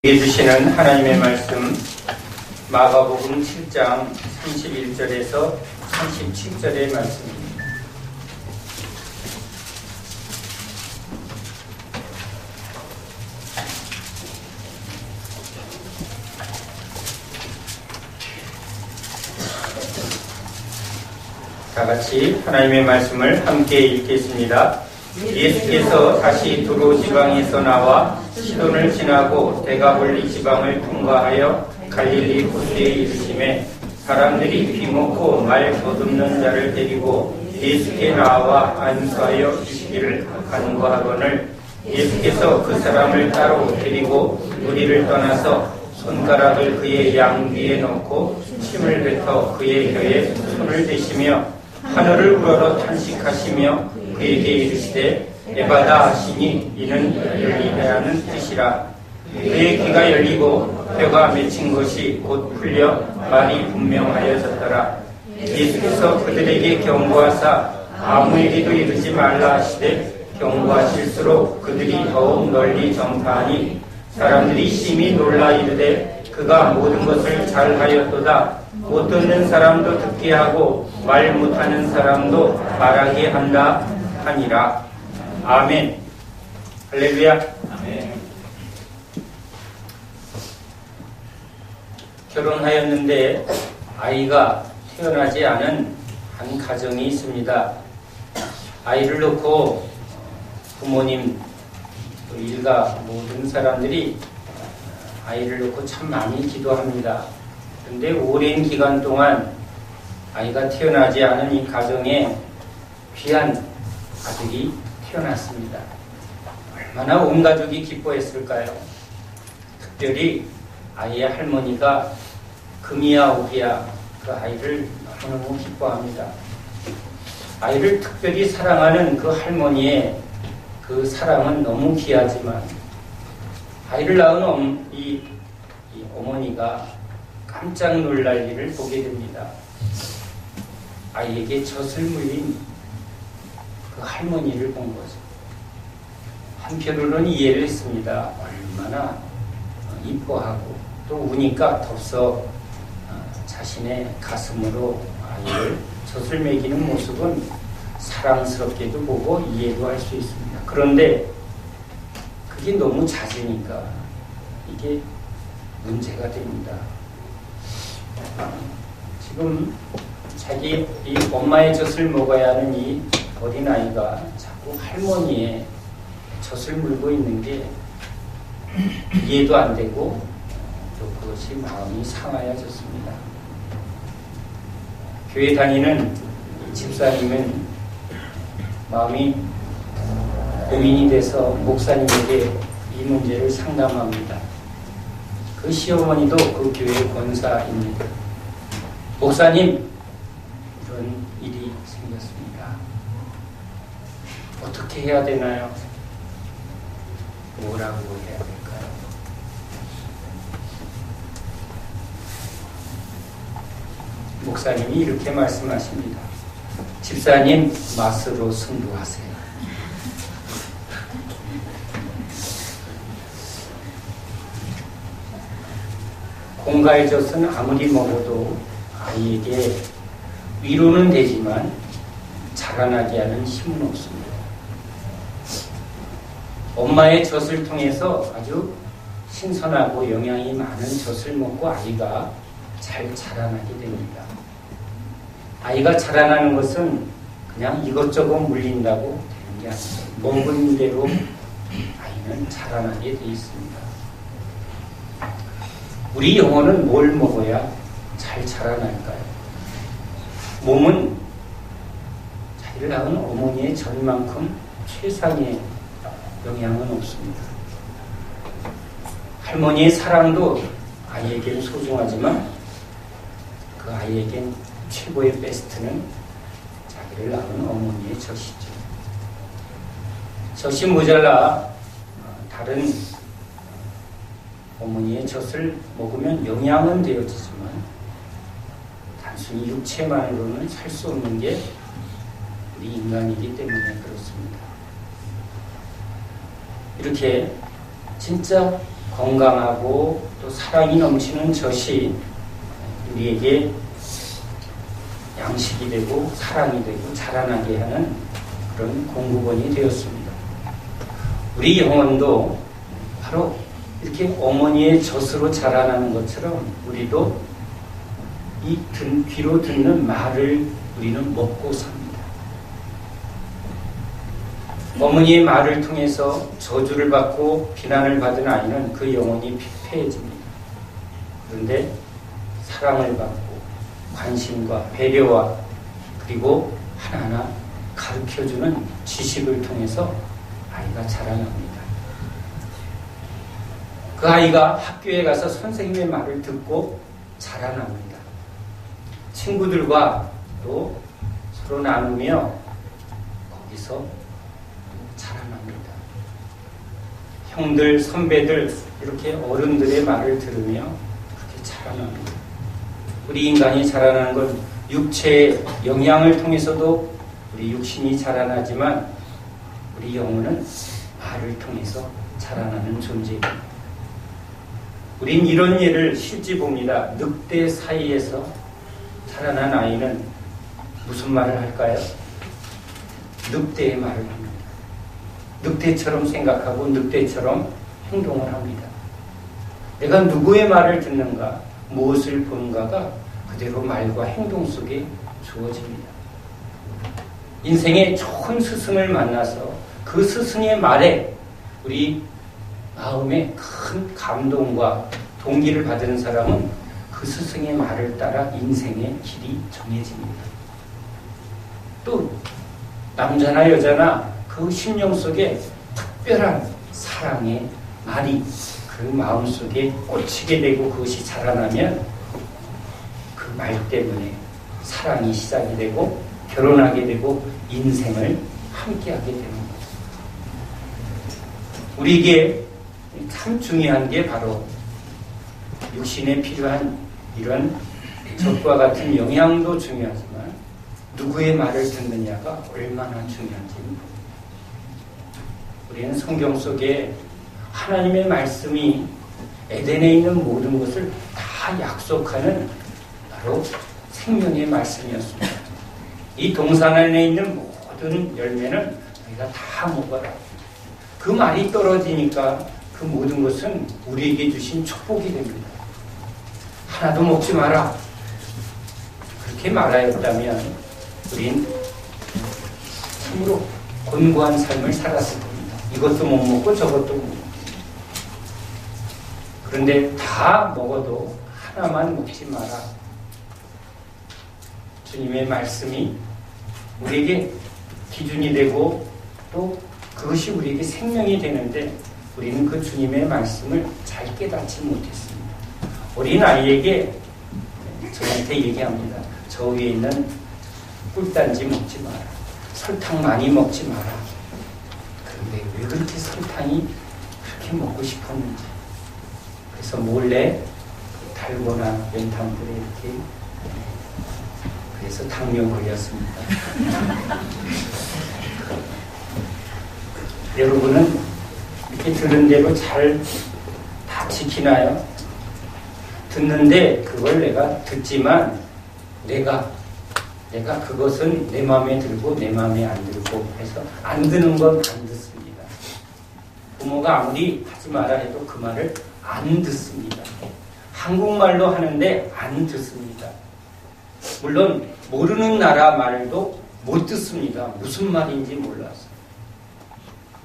주시는 하나님의 말씀 마가복음 7장 31절에서 37절의 말씀입니다. 다 같이 하나님의 말씀을 함께 읽겠습니다. 예수께서 다시 두로 지방에서 나와 시돈을 지나고 데가볼리 지방을 통과하여 갈릴리 호수에 이르심에 사람들이 귀먹고 말 더듬는 자를 데리고 예수께 나와 안수하여 주시기를 간구하거늘 예수께서 그 사람을 따로 데리고 무리를 떠나서 손가락을 그의 양귀에 넣고 침을 뱉어 그의 혀에 손을 대시며 하늘을 우러러 탄식하시며 그에게 이르시되 에바다 하시니 이는 열리라는 뜻이라. 그의 귀가 열리고 뼈가 맺힌 것이 곧 풀려 말이 분명하여졌더라. 예수께서 그들에게 경고하사 아무에게도 이르지 말라 하시되 경고하실수록 그들이 더욱 널리 전파하니 사람들이 심히 놀라 이르되 그가 모든 것을 잘하였도다. 못 듣는 사람도 듣게 하고 말 못하는 사람도 말하게 한다 하니라. 아멘. 할렐루야. 아멘. 결혼하였는데 아이가 태어나지 않은 한 가정이 있습니다. 아이를 놓고 부모님 또 일가 모든 사람들이 아이를 놓고 참 많이 기도합니다. 그런데 오랜 기간 동안 아이가 태어나지 않은 이 가정에 귀한 아들이 태어났습니다. 얼마나 온 가족이 기뻐했을까요? 특별히 아이의 할머니가 금이야 오기야 그 아이를 너무너무 기뻐합니다. 아이를 특별히 사랑하는 그 할머니의 그 사랑은 너무 귀하지만 아이를 낳은 이 어머니가 깜짝 놀랄 일을 보게 됩니다. 아이에게 젖을 물린 그 할머니를 본 거죠. 한편으로는 이해를 했습니다. 얼마나 이뻐하고 또 우니까 덥석 자신의 가슴으로 아이를 젖을 먹이는 모습은 사랑스럽게도 보고 이해도 할 수 있습니다. 그런데 그게 너무 잦으니까 이게 문제가 됩니다. 지금 자기 이 엄마의 젖을 먹어야 하는 이 어린아이가 자꾸 할머니의 젖을 물고 있는 게 이해도 안 되고 또 그것이 마음이 상하여졌습니다. 교회 다니는 집사님은 마음이 고민이 돼서 목사님에게 이 문제를 상담합니다. 그 시어머니도 그 교회 권사입니다. 목사님, 이런 일이 생겼습니다. 어떻게 해야 되나요? 뭐라고 해야 될까요? 목사님이 이렇게 말씀하십니다. 집사님, 맛으로 승부하세요. 공갈 젖은 아무리 먹어도 아이에게 위로는 되지만 자라나게 하는 힘은 없습니다. 엄마의 젖을 통해서 아주 신선하고 영양이 많은 젖을 먹고 아이가 잘 자라나게 됩니다. 아이가 자라나는 것은 그냥 이것저것 물린다고 되는 게 아니에요. 먹은 대로 아이는 자라나게 돼 있습니다. 우리 영혼은 뭘 먹어야 잘 자라날까요? 몸은 자기를 낳은 어머니의 젖만큼 최상의 영향은 없습니다. 할머니의 사랑도 아이에겐 소중하지만 그 아이에겐 최고의 베스트는 자기를 낳은 어머니의 젖이죠. 젖이 모자라 다른 어머니의 젖을 먹으면 영양은 되어지지만 단순히 육체만으로는 살 수 없는 게 우리 인간이기 때문에 그렇습니다. 이렇게 진짜 건강하고 또 사랑이 넘치는 젖이 우리에게 양식이 되고 사랑이 되고 자라나게 하는 그런 공급원이 되었습니다. 우리 영혼도 바로 이렇게 어머니의 젖으로 자라나는 것처럼 우리도 이 귀로 듣는 말을 우리는 먹고 삽니다. 어머니의 말을 통해서 저주를 받고 비난을 받은 아이는 그 영혼이 피폐해집니다. 그런데 사랑을 받고 관심과 배려와 그리고 하나하나 가르쳐주는 지식을 통해서 아이가 자라납니다. 그 아이가 학교에 가서 선생님의 말을 듣고 자라납니다. 친구들과 또 서로 나누며 거기서 자라납니다. 형들, 선배들, 이렇게 어른들의 말을 들으며 그렇게 자라납니다. 우리 인간이 자라나는 건 육체의 영향을 통해서도 우리 육신이 자라나지만 우리 영혼은 말을 통해서 자라나는 존재입니다. 우린 이런 예를 실제 봅니다. 늑대 사이에서 자라난 아이는 무슨 말을 할까요? 늑대의 말을 합니다. 늑대처럼 생각하고 늑대처럼 행동을 합니다. 내가 누구의 말을 듣는가, 무엇을 보는가가 그대로 말과 행동 속에 주어집니다. 인생의 좋은 스승을 만나서 그 스승의 말에 우리 마음에 큰 감동과 동기를 받은 사람은 그 스승의 말을 따라 인생의 길이 정해집니다. 또 남자나 여자나 그 심령 속에 특별한 사랑의 말이 그 마음속에 꽂히게 되고 그것이 자라나면 그 말 때문에 사랑이 시작이 되고 결혼하게 되고 인생을 함께하게 되는 거죠. 우리에게 참 중요한 게 바로 육신에 필요한 이런 젖과 같은 영양도 중요하지만 누구의 말을 듣느냐가 얼마나 중요한지입니다. 우리는 성경 속에 하나님의 말씀이 에덴에 있는 모든 것을 다 약속하는 바로 생명의 말씀이었습니다. 이 동산 안에 있는 모든 열매는 우리가 다 먹어라. 그 말이 떨어지니까 그 모든 것은 우리에게 주신 축복이 됩니다. 하나도 먹지 마라. 그렇게 말하였다면 우린 참으로 곤고한 삶을 살았을 겁니다. 이것도 못 먹고 저것도 못 먹고. 그런데 다 먹어도 하나만 먹지 마라. 주님의 말씀이 우리에게 기준이 되고 또 그것이 우리에게 생명이 되는데 우리는 그 주님의 말씀을 잘 깨닫지 못했습니다. 어린 아이에게 저한테 얘기합니다. 저 위에 있는 꿀단지 먹지 마라. 설탕 많이 먹지 마라. 그런데 왜 그렇게 설탕이 그렇게 먹고 싶었는지. 그래서 몰래 달고나 연탄불에 이렇게 그래서 당뇨 걸렸습니다. 여러분은 이렇게 들은 대로 잘 다 지키나요? 듣는데 그걸 내가 듣지만 내가 그것은 내 마음에 들고 내 마음에 안 들고 해서 안 드는 건 안 듣습니다. 부모가 아무리 하지 마라 해도 그 말을 안 듣습니다. 한국말로 하는데 안 듣습니다. 물론 모르는 나라 말도 못 듣습니다. 무슨 말인지 몰라서.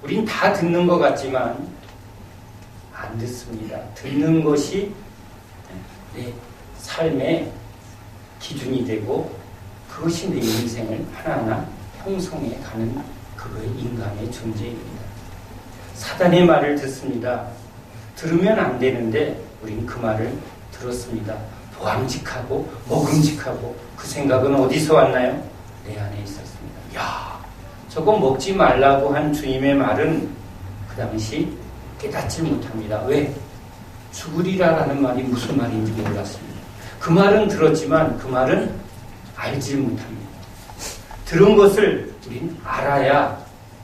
우린 다 듣는 것 같지만 안 듣습니다. 듣는 것이 내 삶의 기준이 되고 그것이 내 인생을 하나하나 형성해 가는 그거의 인간의 존재입니다. 사단의 말을 듣습니다. 들으면 안 되는데 우린 그 말을 들었습니다. 보암직하고 먹음직하고 그 생각은 어디서 왔나요? 내 안에 있었습니다. 야, 저거 먹지 말라고 한 주님의 말은 그 당시 깨닫지 못합니다. 왜? 죽으리라라는 말이 무슨 말인지 몰랐습니다. 그 말은 들었지만 그 말은 알지 못합니다. 들은 것을 우린 알아야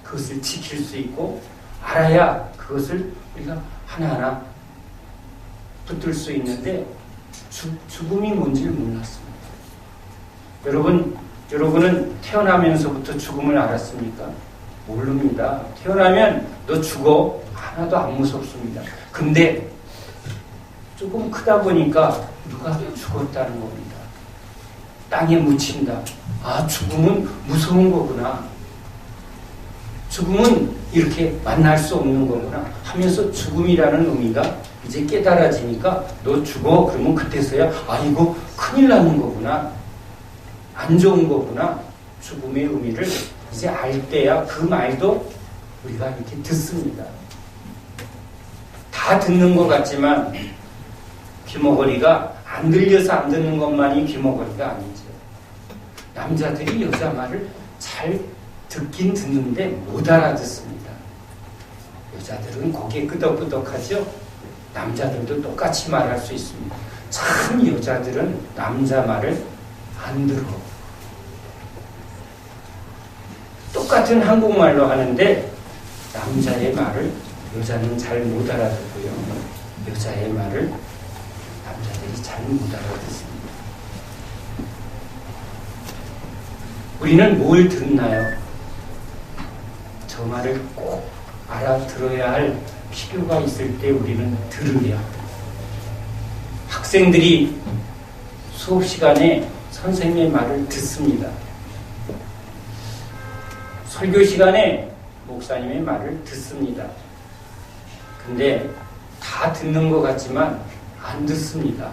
그것을 지킬 수 있고 알아야 그것을 우리가 하나하나 붙들 수 있는데 죽음이 뭔지를 몰랐습니다. 여러분은 태어나면서부터 죽음을 알았습니까? 모릅니다. 태어나면 너 죽어. 하나도 안 무섭습니다. 근데 조금 크다 보니까 누가 죽었다는 겁니다. 땅에 묻힌다. 아, 죽음은 무서운 거구나. 죽음은 이렇게 만날 수 없는 거구나 하면서 죽음이라는 의미가 이제 깨달아지니까 너 죽어. 그러면 그때서야 이거 큰일 나는 거구나. 안 좋은 거구나. 죽음의 의미를 이제 알 때야 그 말도 우리가 이렇게 듣습니다. 다 듣는 것 같지만 귀머거리가 안 들려서 안 듣는 것만이 귀머거리가 아니죠. 남자들이 여자 말을 잘 듣긴 듣는데 못 알아듣습니다. 여자들은 거기에 끄덕끄덕하죠. 남자들도 똑같이 말할 수 있습니다. 참 여자들은 남자 말을 안 들어. 똑같은 한국말로 하는데 남자의 말을 여자는 잘 못 알아듣고요. 여자의 말을 남자들이 잘 못 알아듣습니다. 우리는 뭘 듣나요? 저 말을 꼭 알아들어야 할 필요가 있을 때 우리는 들으려. 학생들이 수업 시간에 선생님의 말을 듣습니다. 설교 시간에 목사님의 말을 듣습니다. 근데 다 듣는 것 같지만 안 듣습니다.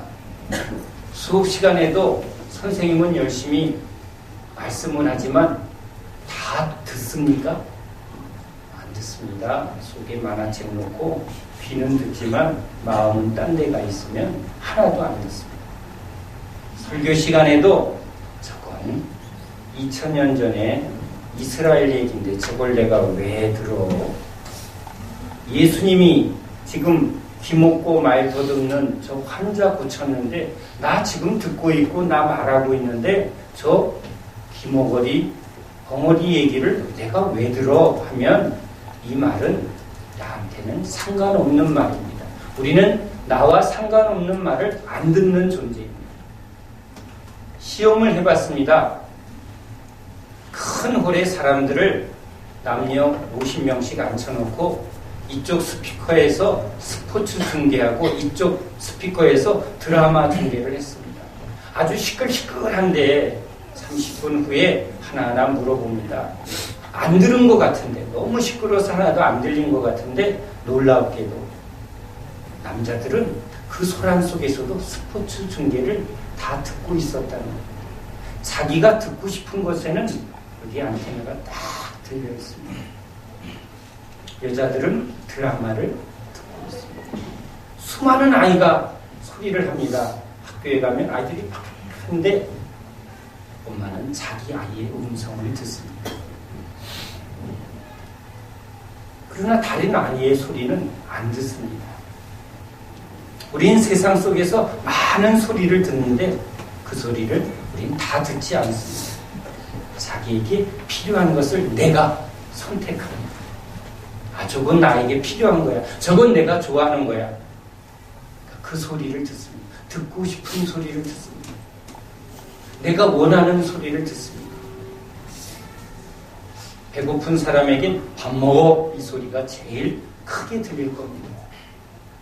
수업 시간에도 선생님은 열심히 말씀을 하지만 다 듣습니까? 안 듣습니다. 속에 만화책 놓고 귀는 듣지만 마음은 딴 데가 있으면 하나도 안 듣습니다. 설교 시간에도 저건 2000년 전에 이스라엘 얘기인데 저걸 내가 왜 들어? 예수님이 지금 귀먹고 말 더듬는 저 환자 고쳤는데 나 지금 듣고 있고 나 말하고 있는데 저 귀머거리 벙어리 얘기를 내가 왜 들어? 하면 이 말은 나한테는 상관없는 말입니다. 우리는 나와 상관없는 말을 안 듣는 존재입니다. 시험을 해봤습니다. 큰 홀에 사람들을 남녀 50명씩 앉혀놓고 이쪽 스피커에서 스포츠 중계하고 이쪽 스피커에서 드라마 중계를 했습니다. 아주 시끌시끌한데 30분 후에 하나하나 물어봅니다. 안 들은 것 같은데, 너무 시끄러워서 하나도 안 들린 것 같은데 놀랍게도 남자들은 그 소란 속에서도 스포츠 중계를 다 듣고 있었다는 겁니다. 자기가 듣고 싶은 것에는 여기 안테나가 딱 들려 있습니다. 여자들은 드라마를 듣고 있습니다. 수많은 아이가 소리를 합니다. 학교에 가면 아이들이 막 하는데 엄마는 자기 아이의 음성을 듣습니다. 그러나 다른 아이의 소리는 안 듣습니다. 우린 세상 속에서 많은 소리를 듣는데 그 소리를 우린 다 듣지 않습니다. 자기에게 필요한 것을 내가 선택합니다. 저건 나에게 필요한 거야. 저건 내가 좋아하는 거야. 그 소리를 듣습니다. 듣고 싶은 소리를 듣습니다. 내가 원하는 소리를 듣습니다. 배고픈 사람에겐 밥 먹어 이 소리가 제일 크게 들릴 겁니다.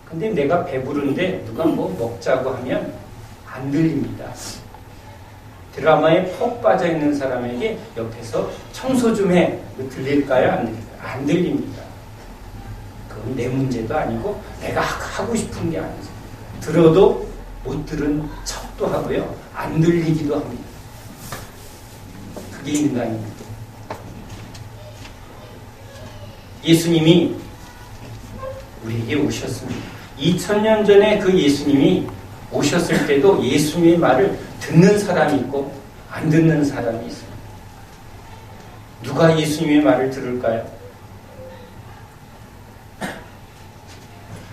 근데 내가 배부른데 누가 뭐 먹자고 하면 안 들립니다. 드라마에 푹 빠져있는 사람에게 옆에서 청소 좀 해. 들릴까요? 안 들릴까요? 안 들립니다. 그건 내 문제도 아니고 내가 하고 싶은 게 아니죠. 들어도 못 들은 척도 하고요. 안 들리기도 합니다. 그게 인간입니다. 예수님이 우리에게 오셨습니다. 2000년 전에 그 예수님이 오셨을 때도 예수님의 말을 듣는 사람이 있고 안 듣는 사람이 있습니다. 누가 예수님의 말을 들을까요?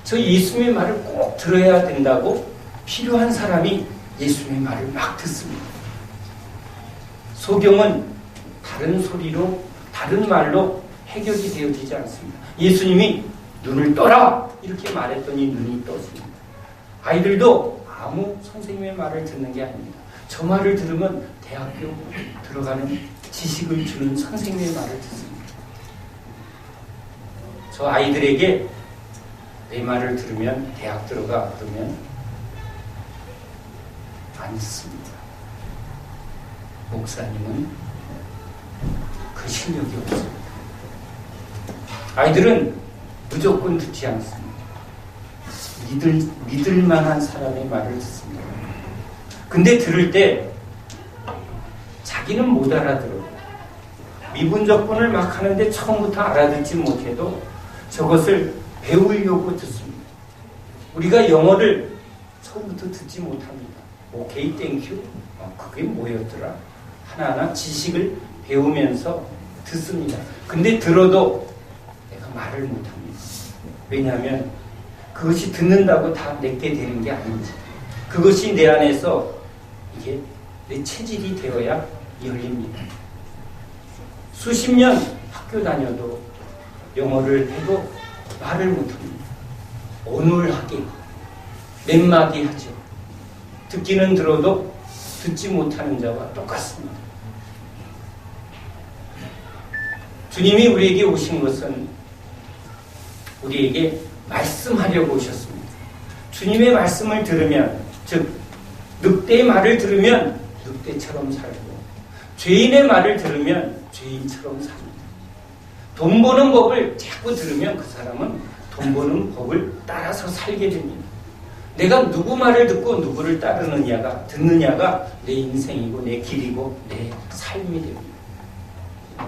저 예수님의 말을 꼭 들어야 된다고 필요한 사람이 예수님의 말을 막 듣습니다. 소경은 다른 소리로, 다른 말로 해결이 되어지지 않습니다. 예수님이 눈을 떠라! 이렇게 말했더니 눈이 떠집니다. 아이들도 아무 선생님의 말을 듣는 게 아닙니다. 저 말을 들으면 대학교 들어가는 지식을 주는 선생님의 말을 듣습니다. 저 아이들에게 내 말을 들으면 대학 들어가 그러면 안 듣습니다. 목사님은 그 실력이 없습니다. 아이들은 무조건 듣지 않습니다. 믿을 만한 사람의 말을 듣습니다. 근데 들을 때 자기는 못 알아들어요. 미분적분을 막 하는데 처음부터 알아듣지 못해도 저것을 배우려고 듣습니다. 우리가 영어를 처음부터 듣지 못합니다. 오케이, 땡큐. 그게 뭐였더라? 하나하나 지식을 배우면서 듣습니다. 근데 들어도 내가 말을 못합니다. 왜냐하면 그것이 듣는다고 다 내게 되는 게 아닙니다. 그것이 내 안에서 이게 내 체질이 되어야 열립니다. 수십 년 학교 다녀도 영어를 해도 말을 못합니다. 어눌하게 몇 마디 하죠. 듣기는 들어도 듣지 못하는 자와 똑같습니다. 주님이 우리에게 오신 것은 우리에게 말씀하려고 오셨습니다. 주님의 말씀을 들으면, 즉 늑대의 말을 들으면 늑대처럼 살고, 죄인의 말을 들으면 죄인처럼 삽니다. 돈 버는 법을 자꾸 들으면 그 사람은 돈 버는 법을 따라서 살게 됩니다. 내가 누구 말을 듣고 누구를 듣느냐가 내 인생이고 내 길이고 내 삶이 됩니다.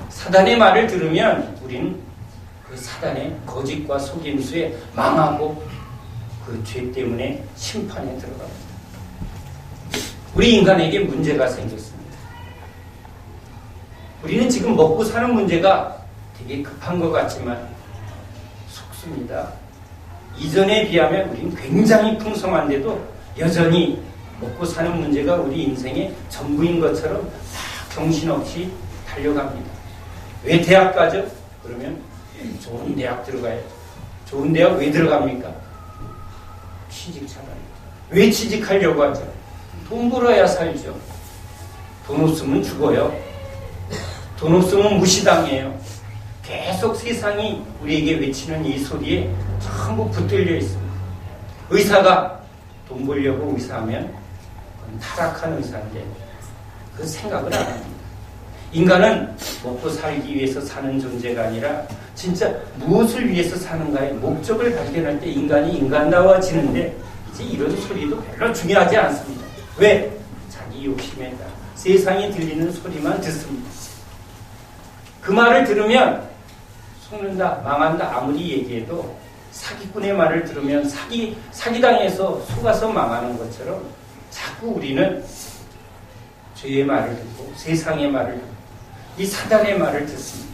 사단의 말을 들으면 우리는 그 사단의 거짓과 속임수에 망하고 그 죄 때문에 심판에 들어갑니다. 우리 인간에게 문제가 생겼습니다. 우리는 지금 먹고 사는 문제가 되게 급한 것 같지만 속습니다. 이전에 비하면 우리는 굉장히 풍성한데도 여전히 먹고 사는 문제가 우리 인생의 전부인 것처럼 막 정신없이 달려갑니다. 왜 대학 가죠? 그러면 좋은 대학 들어가야죠. 좋은 대학 왜 들어갑니까? 취직 잘하니까. 왜 취직하려고 하죠? 돈 벌어야 살죠. 돈 없으면 죽어요. 돈 없으면 무시당해요. 계속 세상이 우리에게 외치는 이 소리에 전부 붙들려 있습니다. 의사가 돈 벌려고 의사하면 그건 타락한 의사인데 그 생각을 안 합니다. 인간은 먹고 살기 위해서 사는 존재가 아니라 진짜 무엇을 위해서 사는가의 목적을 발견할 때 인간이 인간다워지는데 이제 이런 소리도 별로 중요하지 않습니다. 왜? 자기 욕심에 따라 세상에 들리는 소리만 듣습니다. 그 말을 들으면 속는다, 망한다 아무리 얘기해도 사기꾼의 말을 들으면 사기당해서 속아서 망하는 것처럼 자꾸 우리는 죄의 말을 듣고 세상의 말을 듣고 이 사단의 말을 듣습니다.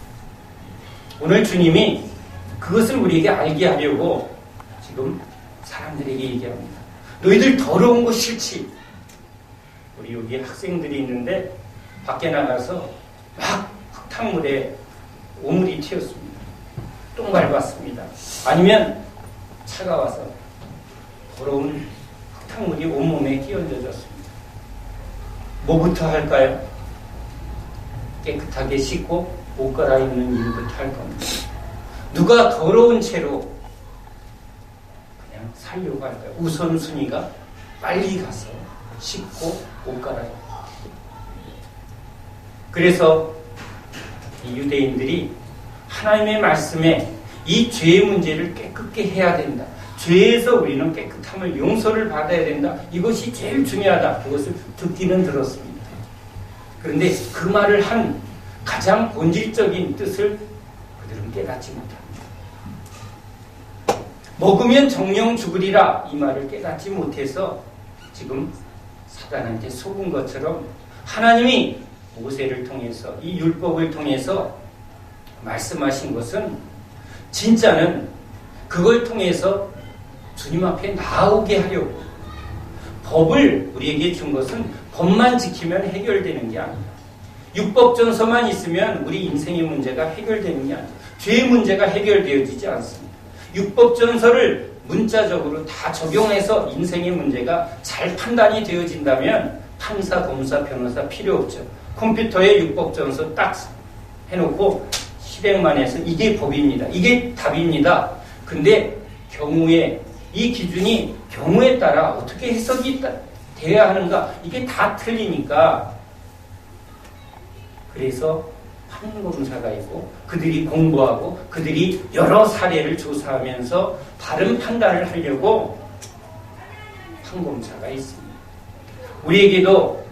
오늘 주님이 그것을 우리에게 알게 하려고 지금 사람들에게 얘기합니다. 너희들 더러운 거 싫지? 우리 여기 학생들이 있는데 밖에 나가서 막 흙탕물에 오물이 튀었습니다. 똥 밟았습니다. 아니면 차가 와서 더러운 흙탕물이 온몸에 끼얹어졌습니다. 뭐부터 할까요? 깨끗하게 씻고 옷 갈아입는 일부터 할 겁니다. 누가 더러운 채로 그냥 살려고 할까요? 우선순위가 빨리 가서 씻고 옷 갈아입고. 그래서 이 유대인들이 하나님의 말씀에 이 죄의 문제를 깨끗게 해야 된다. 죄에서 우리는 깨끗함을 용서를 받아야 된다. 이것이 제일 중요하다. 그것을 듣기는 들었습니다. 그런데 그 말을 한 가장 본질적인 뜻을 그들은 깨닫지 못합니다. 먹으면 정령 죽으리라 이 말을 깨닫지 못해서 지금 사단한테 속은 것처럼 하나님이 모세를 통해서 이 율법을 통해서 말씀하신 것은 진짜는 그걸 통해서 주님 앞에 나오게 하려고 법을 우리에게 준 것은 법만 지키면 해결되는 게 아니라 율법전서만 있으면 우리 인생의 문제가 해결되는 게 아니라 죄의 문제가 해결되어지지 않습니다. 율법전서를 문자적으로 다 적용해서 인생의 문제가 잘 판단이 되어진다면 판사, 검사, 변호사 필요 없죠. 컴퓨터에 육법정서 딱 해놓고 실행만 해서 이게 법입니다. 이게 답입니다. 근데 경우에 이 기준이 경우에 따라 어떻게 해석이 돼야 하는가 이게 다 틀리니까 그래서 판검사가 있고 그들이 공부하고 그들이 여러 사례를 조사하면서 바른 판단을 하려고 판검사가 있습니다. 우리에게도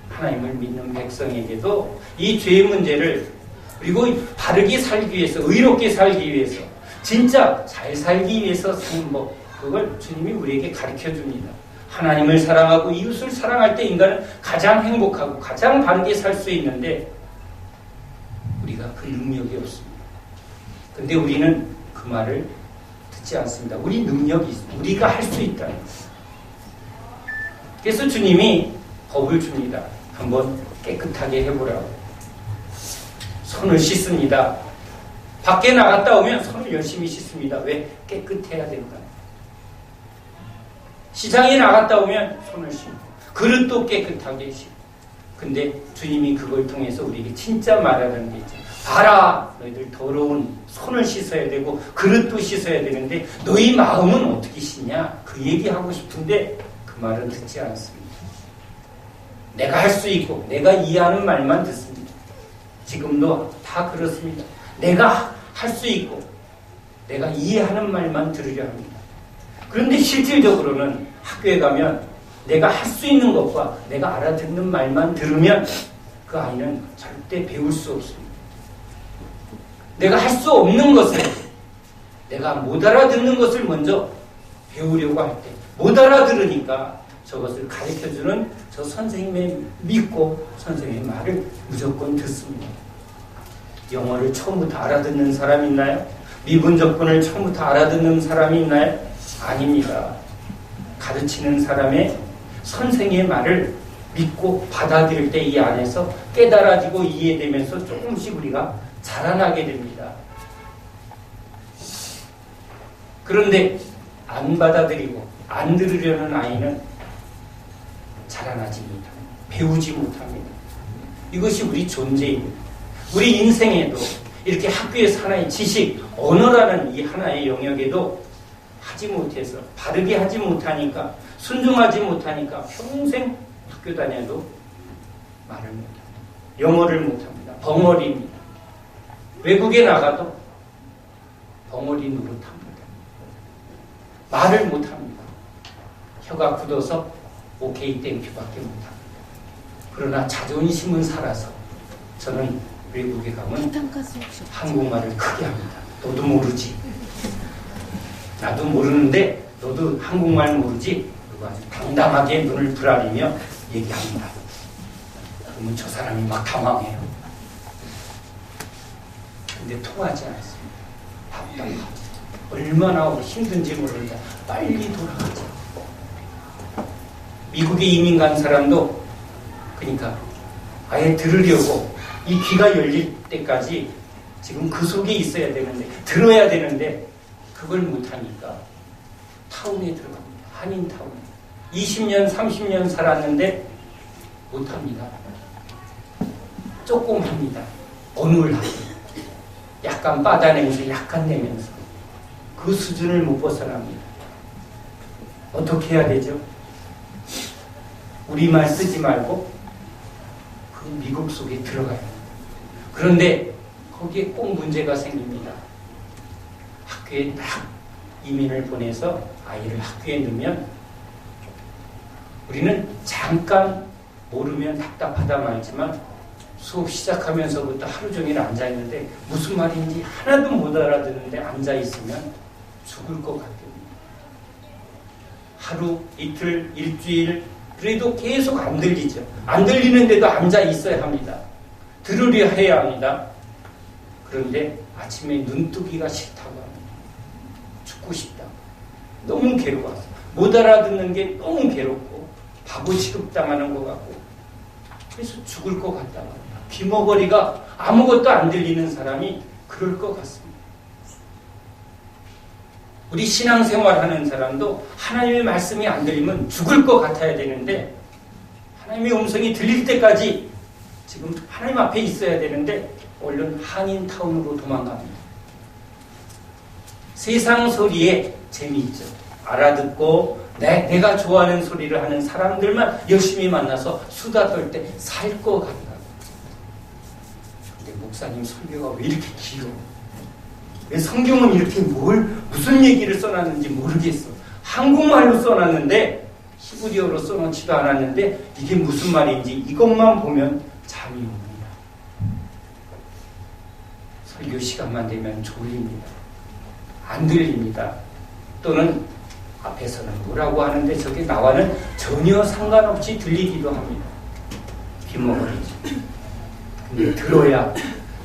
하나님을 믿는 백성에게도 이 죄의 문제를 그리고 바르게 살기 위해서 의롭게 살기 위해서 진짜 잘 살기 위해서 사는 법 그걸 주님이 우리에게 가르쳐줍니다. 하나님을 사랑하고 이웃을 사랑할 때 인간은 가장 행복하고 가장 바르게 살 수 있는데 우리가 그 능력이 없습니다. 근데 우리는 그 말을 듣지 않습니다. 우리 능력이 있습니다. 우리가 할 수 있다는 거예요. 그래서 주님이 법을 줍니다. 한번 깨끗하게 해보라고. 손을 씻습니다. 밖에 나갔다 오면 손을 열심히 씻습니다. 왜? 깨끗해야 된다. 시장에 나갔다 오면 손을 씻고 그릇도 깨끗하게 씻고 근데 주님이 그걸 통해서 우리에게 진짜 말하는 게 있죠. 봐라 너희들 더러운 손을 씻어야 되고 그릇도 씻어야 되는데 너희 마음은 어떻게 씻냐 그 얘기하고 싶은데 그 말은 듣지 않습니다. 내가 할 수 있고 내가 이해하는 말만 듣습니다. 지금도 다 그렇습니다. 내가 할 수 있고 내가 이해하는 말만 들으려 합니다. 그런데 실질적으로는 학교에 가면 내가 할 수 있는 것과 내가 알아듣는 말만 들으면 그 아이는 절대 배울 수 없습니다. 내가 할 수 없는 것을 내가 못 알아듣는 것을 먼저 배우려고 할 때 못 알아들으니까 저것을 가르쳐주는 저 선생님의 믿고 선생님의 말을 무조건 듣습니다. 영어를 처음부터 알아듣는 사람 있나요? 미분 조건을 처음부터 알아듣는 사람이 있나요? 아닙니다. 가르치는 사람의 선생의 말을 믿고 받아들일 때 이 안에서 깨달아지고 이해되면서 조금씩 우리가 자라나게 됩니다. 그런데 안 받아들이고 안 들으려는 아이는 자라나지 못합니다. 배우지 못합니다. 이것이 우리 존재입니다. 우리 인생에도 이렇게 학교에서 하나의 지식, 언어라는 이 하나의 영역에도 하지 못해서 바르게 하지 못하니까 순종하지 못하니까 평생 학교 다녀도 말을 못합니다. 영어를 못합니다. 벙어리입니다. 외국에 나가도 벙어리 노릇합니다. 말을 못합니다. 혀가 굳어서 오케이 땡큐밖에 못합니다. 그러나 자존심은 살아서 저는 외국에 가면 한국말을 크게 합니다. 너도 모르지. 나도 모르는데 너도 한국말 모르지? 그리고 아주 당당하게 눈을 부라리며 얘기합니다. 그러면 저 사람이 막 당황해요. 근데 통하지 않습니다. 답답하죠. 얼마나 힘든지 모르는데 빨리 돌아가죠. 미국에 이민 간 사람도 그러니까 아예 들으려고 이 귀가 열릴 때까지 지금 그 속에 있어야 되는데 들어야 되는데 그걸 못하니까 타운에 들어갑니다. 한인타운에 20년 30년 살았는데 못합니다. 조금 합니다. 어눌하게 약간 빠다내면서 약간 내면서 그 수준을 못 벗어납니다. 어떻게 해야 되죠? 우리말 쓰지 말고 그 미국 속에 들어가요. 그런데 거기에 꼭 문제가 생깁니다. 학교에 딱 이민을 보내서 아이를 학교에 넣으면 우리는 잠깐 모르면 답답하다 말지만 수업 시작하면서부터 하루 종일 앉아있는데 무슨 말인지 하나도 못 알아듣는데 앉아있으면 죽을 것 같아요. 하루, 이틀, 일주일 그래도 계속 안 들리죠. 안 들리는데도 앉아있어야 합니다. 들으려 해야 합니다. 그런데 아침에 눈뜨기가 싫다고 합니다. 죽고 싶다. 너무 괴로워서 못 알아듣는 게 너무 괴롭고 바보 취급당하는 것 같고 그래서 죽을 것 같다고 합니다. 귀머거리가 아무것도 안 들리는 사람이 그럴 것 같습니다. 우리 신앙생활하는 사람도 하나님의 말씀이 안 들리면 죽을 것 같아야 되는데 하나님의 음성이 들릴 때까지 지금 하나님 앞에 있어야 되는데 얼른 한인타운으로 도망갑니다. 세상 소리에 재미있죠. 알아듣고 내가 좋아하는 소리를 하는 사람들만 열심히 만나서 수다 떨 때 살 것 같다고. 근데 목사님 설교가 왜 이렇게 길어? 왜 성경은 이렇게 무슨 얘기를 써놨는지 모르겠어. 한국말로 써놨는데 히브리어로 써놓지도 않았는데 이게 무슨 말인지 이것만 보면 잠이 옵니다. 설교 시간만 되면 졸립니다. 안 들립니다. 또는 앞에서는 뭐라고 하는데 저게 나와는 전혀 상관없이 들리기도 합니다. 귀머거리죠. 근데 들어야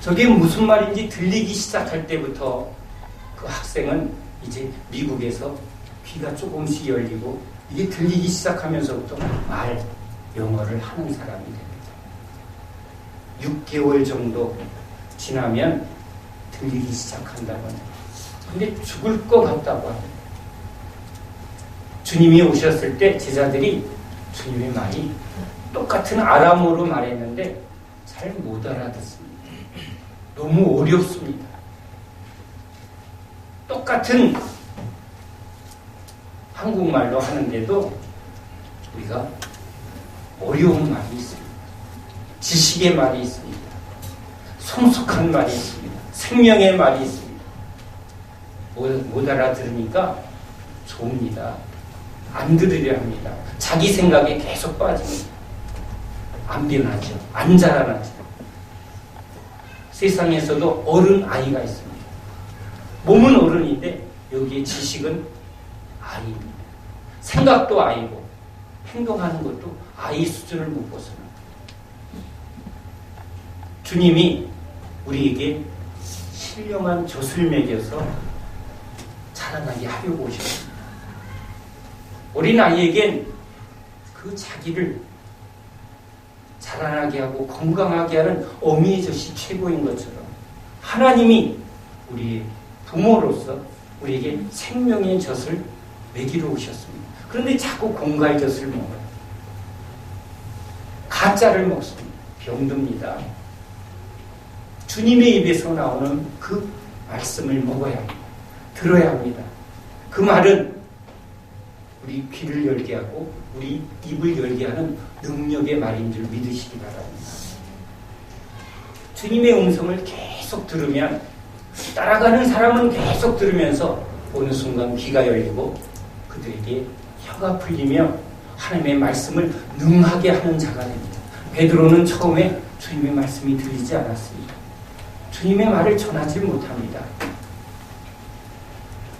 저게 무슨 말인지 들리기 시작할 때부터 그 학생은 이제 미국에서 귀가 조금씩 열리고 이게 들리기 시작하면서부터 영어를 하는 사람이 됩니다. 6개월 정도 지나면 들리기 시작한다고 합니다. 근데 죽을 것 같다고 합니다. 주님이 오셨을 때 제자들이 주님의 말이 똑같은 아람어로 말했는데 잘 못 알아듣습니다. 너무 어렵습니다. 똑같은 한국말로 하는데도 우리가 어려운 말이 있습니다. 지식의 말이 있습니다. 성숙한 말이 있습니다. 생명의 말이 있습니다. 못 알아들으니까 좋습니다. 안 들으려 합니다. 자기 생각에 계속 빠집니다. 안 변하죠. 안 자라나죠. 세상에서도 어른 아이가 있습니다. 몸은 어른인데 여기에 지식은 아이입니다. 생각도 아이고 행동하는 것도 아이 수준을 못 벗어납니다. 주님이 우리에게 신령한 젖을 먹여서 자라나게 하려고 오셨습니다. 어린아이에겐 그 자기를 자라나게 하고 건강하게 하는 어미의 젖이 최고인 것처럼 하나님이 우리의 부모로서 우리에게 생명의 젖을 먹이러 오셨습니다. 그런데 자꾸 공갈 젖을 먹어요. 가짜를 먹습니다. 병듭니다. 주님의 입에서 나오는 그 말씀을 먹어야 합니다. 들어야 합니다. 그 말은 우리 귀를 열게 하고 우리 입을 열게 하는 능력의 말인 줄 믿으시기 바랍니다. 주님의 음성을 계속 들으면 따라가는 사람은 계속 들으면서 어느 순간 귀가 열리고 그들에게 혀가 풀리며 하나님의 말씀을 능하게 하는 자가 됩니다. 베드로는 처음에 주님의 말씀이 들리지 않았습니다. 주님의 말을 전하지 못합니다.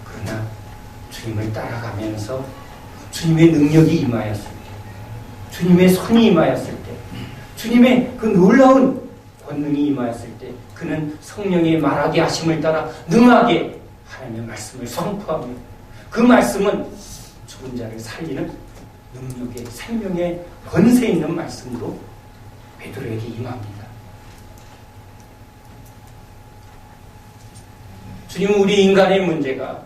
그러나 주님을 따라가면서 주님의 능력이 임하였을 때, 주님의 손이 임하였을 때, 주님의 그 놀라운 권능이 임하였을 때 그는 성령의 말하게 하심을 따라 능하게 하나님의 말씀을 선포하며 그 말씀은 죽은 자를 살리는 능력의 생명의 권세 있는 말씀으로 베드로에게 임합니다. 주님은 우리 인간의 문제가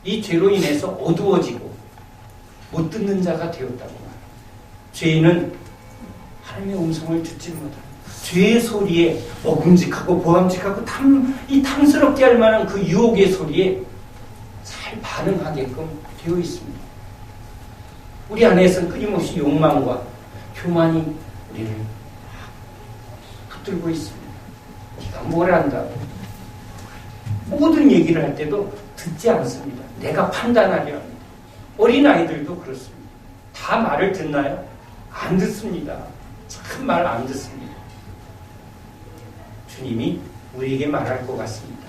이 죄로 인해서 어두워지고 못 듣는 자가 되었다고 말합니다. 죄인은 하나님의 음성을 듣지 못합니다. 죄의 소리에 먹음직하고 보암직하고 탐스럽게 할 만한 그 유혹의 소리에 잘 반응하게끔 되어 있습니다. 우리 안에서는 끊임없이 욕망과 교만이 우리를 붙들고 있습니다. 네가 뭘 안다고. 모든 얘기를 할 때도 듣지 않습니다. 내가 판단하려 합니다. 어린아이들도 그렇습니다. 다 말을 듣나요? 안 듣습니다. 참 말 안 듣습니다. 주님이 우리에게 말할 것 같습니다.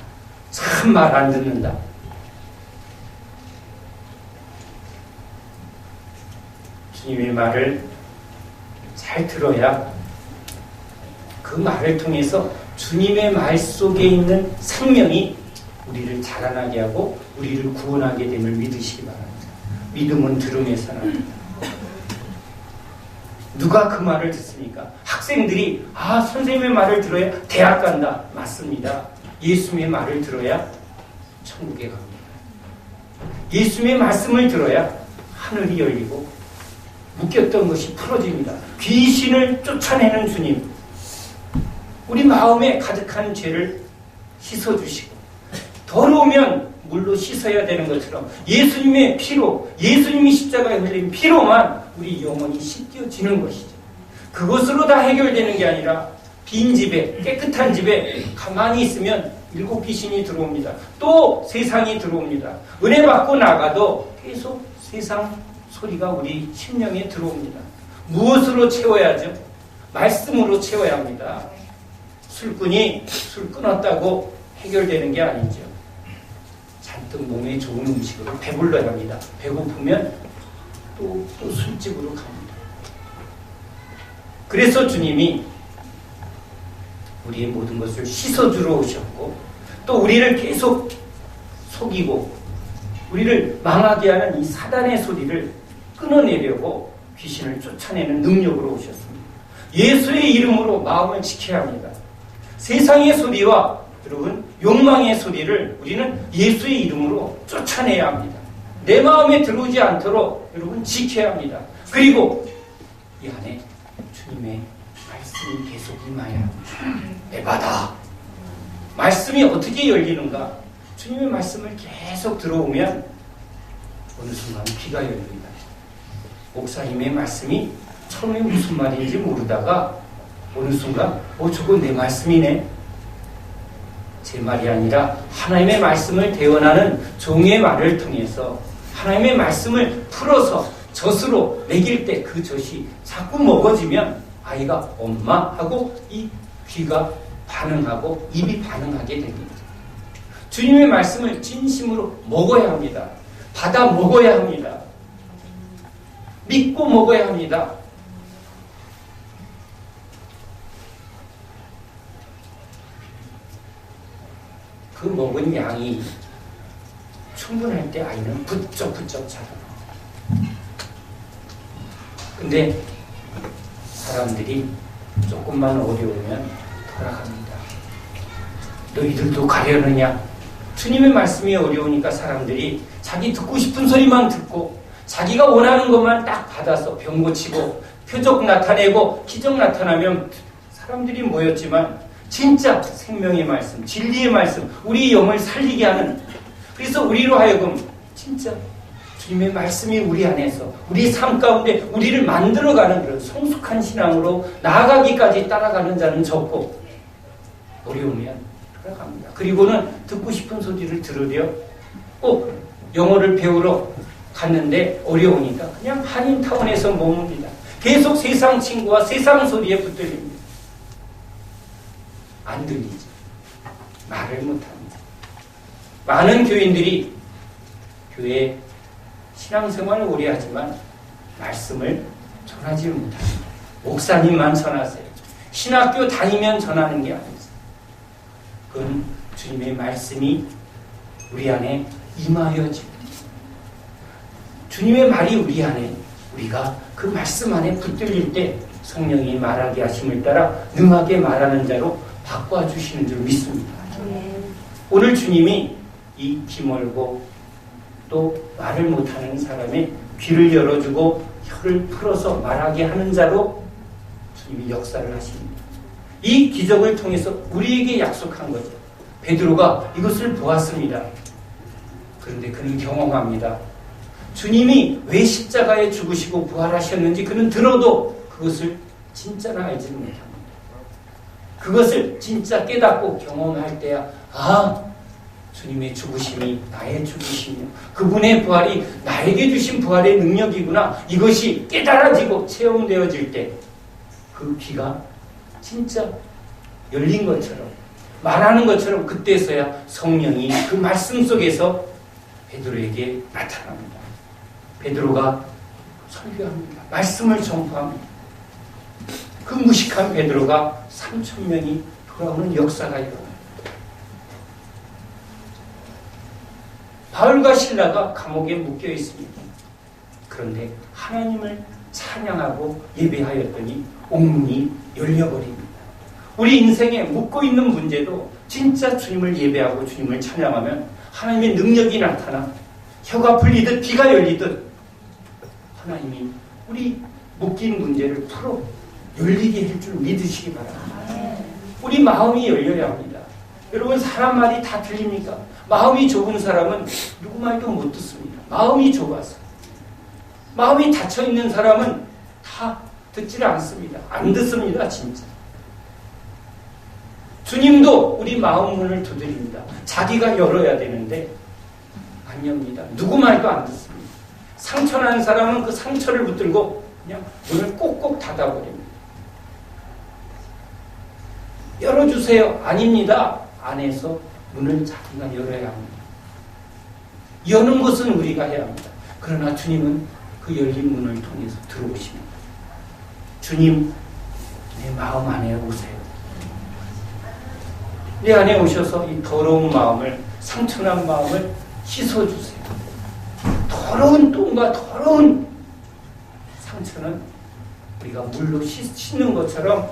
참 말 안 듣는다. 주님의 말을 잘 들어야 그 말을 통해서 주님의 말 속에 있는 생명이 우리를 자라나게 하고 우리를 구원하게 됨을 믿으시기 바랍니다. 믿음은 들음에서 납니다. 누가 그 말을 듣습니까? 학생들이 선생님의 말을 들어야 대학 간다. 맞습니다. 예수님의 말을 들어야 천국에 갑니다. 예수님의 말씀을 들어야 하늘이 열리고 묶였던 것이 풀어집니다. 귀신을 쫓아내는 주님, 우리 마음에 가득한 죄를 씻어주시고 더러우면 물로 씻어야 되는 것처럼 예수님의 피로, 예수님이 십자가에 흘린 피로만 우리 영혼이 씻겨지는 것이죠. 그것으로 다 해결되는 게 아니라 빈 집에, 깨끗한 집에 가만히 있으면 7 귀신이 들어옵니다. 또 세상이 들어옵니다. 은혜 받고 나가도 계속 세상 소리가 우리 심령에 들어옵니다. 무엇으로 채워야죠? 말씀으로 채워야 합니다. 술꾼이 술 끊었다고 해결되는 게 아니죠. 잔뜩 몸에 좋은 음식으로 배불러야 합니다. 배고프면 또 술집으로 갑니다. 그래서 주님이 우리의 모든 것을 씻어주러 오셨고 또 우리를 계속 속이고 우리를 망하게 하는 이 사단의 소리를 끊어내려고 귀신을 쫓아내는 능력으로 오셨습니다. 예수의 이름으로 마음을 지켜야 합니다. 세상의 소리와 여러분 욕망의 소리를 우리는 예수의 이름으로 쫓아내야 합니다. 내 마음에 들어오지 않도록 여러분 지켜야 합니다. 그리고 이 안에 주님의 말씀이 계속 임하여야 합니다. 에바다. 말씀이 어떻게 열리는가? 주님의 말씀을 계속 들어오면 어느 순간 귀가 열립니다. 목사님의 말씀이 처음에 무슨 말인지 모르다가 어느 순간 저거 내 말씀이네. 제 말이 아니라 하나님의 말씀을 대언하는 종의 말을 통해서 하나님의 말씀을 풀어서 젖으로 먹일 때 그 젖이 자꾸 먹어지면 아이가 엄마 하고 이 귀가 반응하고 입이 반응하게 됩니다. 주님의 말씀을 진심으로 먹어야 합니다. 받아 먹어야 합니다. 믿고 먹어야 합니다. 그 먹은 양이 충분할 때 아이는 부쩍부쩍 자라요. 근데 사람들이 조금만 어려우면 돌아갑니다. 너희들도 가려느냐? 주님의 말씀이 어려우니까 사람들이 자기 듣고 싶은 소리만 듣고 자기가 원하는 것만 딱 받아서 병 고치고 표적 나타내고 기적 나타나면 사람들이 모였지만 진짜 생명의 말씀, 진리의 말씀, 우리 영을 살리게 하는, 그래서 우리로 하여금 진짜 주님의 말씀이 우리 안에서 우리 삶 가운데 우리를 만들어가는 그런 성숙한 신앙으로 나아가기까지 따라가는 자는 적고 어려우면 돌아갑니다. 그리고는 듣고 싶은 소리를 들으려 꼭 영어를 배우러 갔는데 어려우니까 그냥 한인타운에서 머뭅니다. 계속 세상 친구와 세상 소리에 붙들립니다. 안 들리죠. 말을 못합니다. 많은 교인들이 교회 신앙생활을 오래 하지만 말씀을 전하지 못합니다. 목사님만 전하세요. 신학교 다니면 전하는 게 아니죠. 그건 주님의 말씀이 우리 안에 임하여집니다. 주님의 말이 우리 안에, 우리가 그 말씀 안에 붙들릴 때 성령이 말하게 하심을 따라 능하게 말하는 자로 바꿔주시는 줄 믿습니다. 오늘 주님이 이 귀멀고 또 말을 못하는 사람의 귀를 열어주고 혀를 풀어서 말하게 하는 자로 주님이 역사를 하십니다. 이 기적을 통해서 우리에게 약속한 거죠. 베드로가 이것을 보았습니다. 그런데 그는 경험합니다. 주님이 왜 십자가에 죽으시고 부활하셨는지 그는 들어도 그것을 진짜로 알지는 못합니다. 그것을 진짜 깨닫고 경험할 때야 주님의 죽으심이 나의 죽으심이요, 그분의 부활이 나에게 주신 부활의 능력이구나, 이것이 깨달아지고 체험되어질 때 그 귀가 진짜 열린 것처럼 말하는 것처럼 그때서야 성령이 그 말씀 속에서 베드로에게 나타납니다. 베드로가 설교합니다. 말씀을 전파합니다. 그 무식한 베드로가 3,000명이 돌아오는 역사가 일어납니다. 바울과 실라가 감옥에 묶여 있습니다. 그런데 하나님을 찬양하고 예배하였더니 옥문이 열려버립니다. 우리 인생에 묶고 있는 문제도 진짜 주님을 예배하고 주님을 찬양하면 하나님의 능력이 나타나 혀가 풀리듯 귀가 열리듯 하나님이 우리 묶인 문제를 풀어 열리게 할 줄 믿으시기 바랍니다. 우리 마음이 열려야 합니다. 여러분, 사람 말이 다 들립니까? 마음이 좁은 사람은 누구 말도 못 듣습니다. 마음이 좁아서. 마음이 닫혀있는 사람은 다 듣질 않습니다. 안 듣습니다, 진짜. 주님도 우리 마음 문을 두드립니다. 자기가 열어야 되는데 안 엽니다. 누구 말도 안 듣습니다. 상처난 사람은 그 상처를 붙들고 그냥 문을 꼭꼭 닫아버립니다. 열어주세요. 아닙니다. 안에서 문을 자기가 열어야 합니다. 여는 것은 우리가 해야 합니다. 그러나 주님은 그 열린 문을 통해서 들어오십니다. 주님, 내 마음 안에 오세요. 내 안에 오셔서 이 더러운 마음을, 상처난 마음을 씻어주세요. 더러운 똥과 더러운 상처는 우리가 물로 씻는 것처럼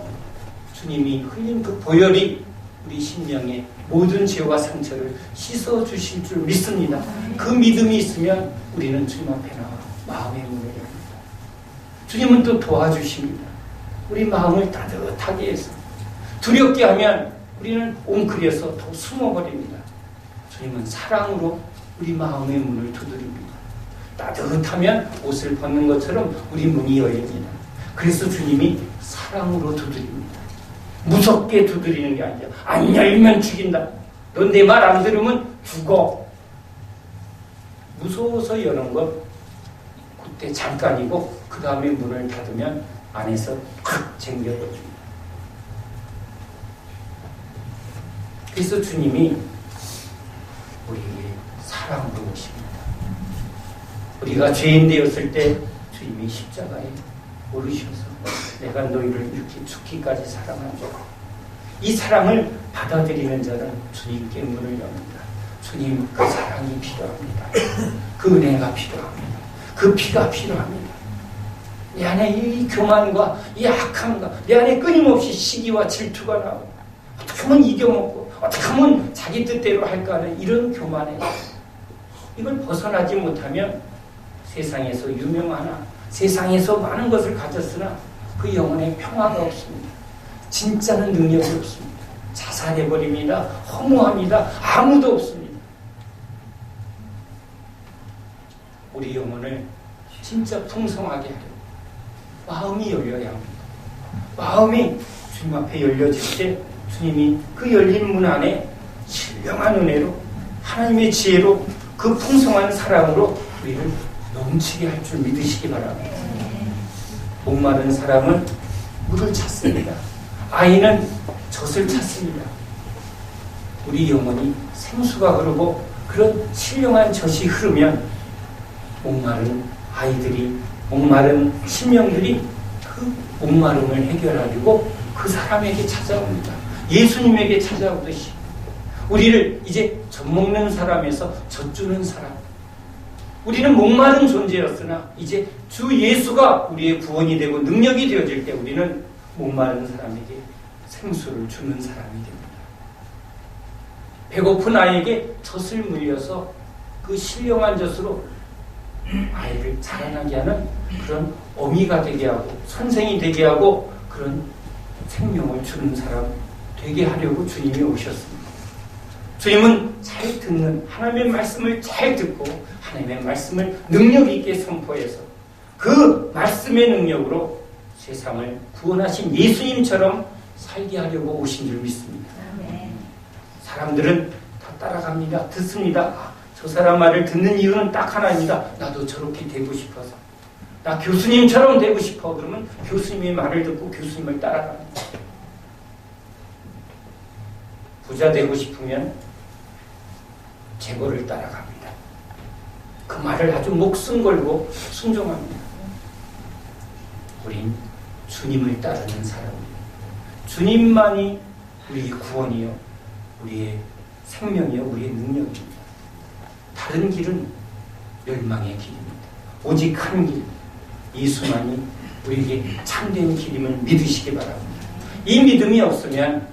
주님이 흘린 그 보혈이 우리 심령의 모든 죄와 상처를 씻어주실 줄 믿습니다. 그 믿음이 있으면 우리는 주님 앞에 나와 마음의 문을 엽니다. 주님은 또 도와주십니다. 우리 마음을 따뜻하게 해서 두렵게 하면 우리는 옹크려서 더 숨어버립니다. 주님은 사랑으로 우리 마음의 문을 두드립니다. 따뜻하면 옷을 벗는 것처럼 우리 문이 열립니다. 그래서 주님이 사랑으로 두드립니다. 무섭게 두드리는 게 아니라 안 열면 죽인다. 넌 내 말 안 들으면 죽어. 무서워서 여는 것 그때 잠깐이고 그 다음에 문을 닫으면 안에서 확 쟁겨버립니다. 그래서 주님이 우리에게 사랑으로 오십니다. 우리가 죄인 되었을 때 주님이 십자가에 오르셔서 내가 너희를 이렇게 죽기까지 사랑한다. 이 사랑을 받아들이는 자는 주님께 문을 엽니다. 주님, 그 사랑이 필요합니다. 그 은혜가 필요합니다. 그 피가 필요합니다. 내 안에 이 교만과 이 악함과 내 안에 끊임없이 시기와 질투가 나오고 어떻게 하면 이겨먹고 어떻게 하면 자기 뜻대로 할까 하는 이런 교만에 이걸 벗어나지 못하면 세상에서 유명하나 세상에서 많은 것을 가졌으나 그 영혼에 평화가 없습니다. 진짜는 능력이 없습니다. 자살해버립니다. 허무합니다. 아무도 없습니다. 우리 영혼을 진짜 풍성하게 하려고 마음이 열려야 합니다. 마음이 주님 앞에 열려질 때 주님이 그 열린 문 안에 신령한 은혜로 하나님의 지혜로 그 풍성한 사랑으로 우리를 넘치게 할 줄 믿으시기 바랍니다. 목마른 사람은 물을 찾습니다. 아이는 젖을 찾습니다. 우리 영혼이 생수가 흐르고 그런 신령한 젖이 흐르면 목마른 아이들이 목마른 심령들이 그 목마름을 해결하려고 그 사람에게 찾아옵니다. 예수님에게 찾아오듯이 우리를 이제 젖 먹는 사람에서 젖 주는 사람, 우리는 목마른 존재였으나 이제 주 예수가 우리의 구원이 되고 능력이 되어질 때 우리는 목마른 사람에게 생수를 주는 사람이 됩니다. 배고픈 아이에게 젖을 물려서 그 신령한 젖으로 아이를 자라나게 하는 그런 어미가 되게 하고 선생이 되게 하고 그런 생명을 주는 사람 되게 하려고 주님이 오셨습니다. 주님은 잘 듣는 하나님의 말씀을 잘 듣고 하나님의 말씀을 능력 있게 선포해서 그 말씀의 능력으로 세상을 구원하신 예수님처럼 살게 하려고 오신 줄 믿습니다. 사람들은 다 따라갑니다. 듣습니다. 아, 저 사람 말을 듣는 이유는 딱 하나입니다. 나도 저렇게 되고 싶어서. 나 교수님처럼 되고 싶어. 그러면 교수님의 말을 듣고 교수님을 따라갑니다. 부자 되고 싶으면 재벌을 따라갑니다. 그 말을 아주 목숨 걸고 순종합니다. 우린 주님을 따르는 사람입니다. 주님만이 우리의 구원이요, 우리의 생명이요, 우리의 능력입니다. 다른 길은 멸망의 길입니다. 오직 한 길, 예수만이 우리에게 참된 길임을 믿으시기 바랍니다. 이 믿음이 없으면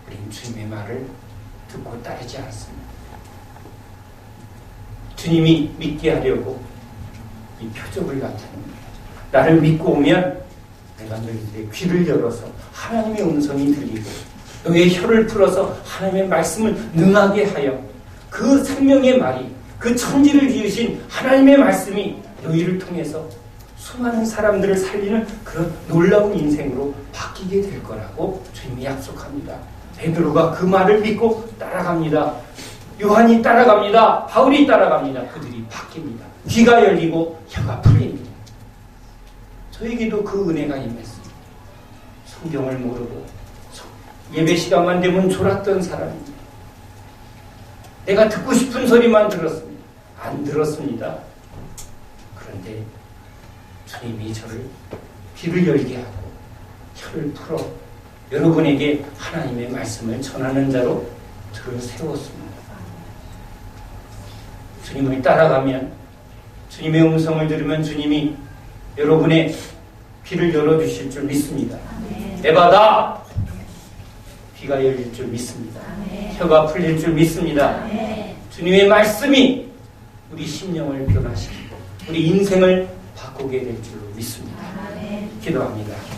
우리는 주님의 말을 듣고 따르지 않습니다. 주님이 믿게 하려고 이 표적을 나타냅니다. 나를 믿고 오면 내가 너희들의 귀를 열어서 하나님의 음성이 들리고 너희의 혀를 풀어서 하나님의 말씀을 능하게 하여 그 생명의 말이 그 천지를 지으신 하나님의 말씀이 너희를 통해서 수많은 사람들을 살리는 그런 놀라운 인생으로 바뀌게 될 거라고 주님이 약속합니다. 베드로가 그 말을 믿고 따라갑니다. 요한이 따라갑니다. 바울이 따라갑니다. 그들이 바뀝니다. 귀가 열리고 혀가 풀립니다. 저에게도 그 은혜가 임했습니다. 성경을 모르고 예배 시간만 되면 졸았던 사람입니다. 내가 듣고 싶은 소리만 들었습니다. 안 들었습니다. 그런데 주님이 저를 귀를 열게 하고 혀를 풀어 여러분에게 하나님의 말씀을 전하는 자로 저를 세웠습니다. 주님을 따라가면, 주님의 음성을 들으면 주님이 여러분의 귀를 열어주실 줄 믿습니다. 에바다! 귀가 열릴 줄 믿습니다. 혀가 풀릴 줄 믿습니다. 주님의 말씀이 우리 심령을 변화시키고 우리 인생을 바꾸게 될 줄로 믿습니다. 기도합니다.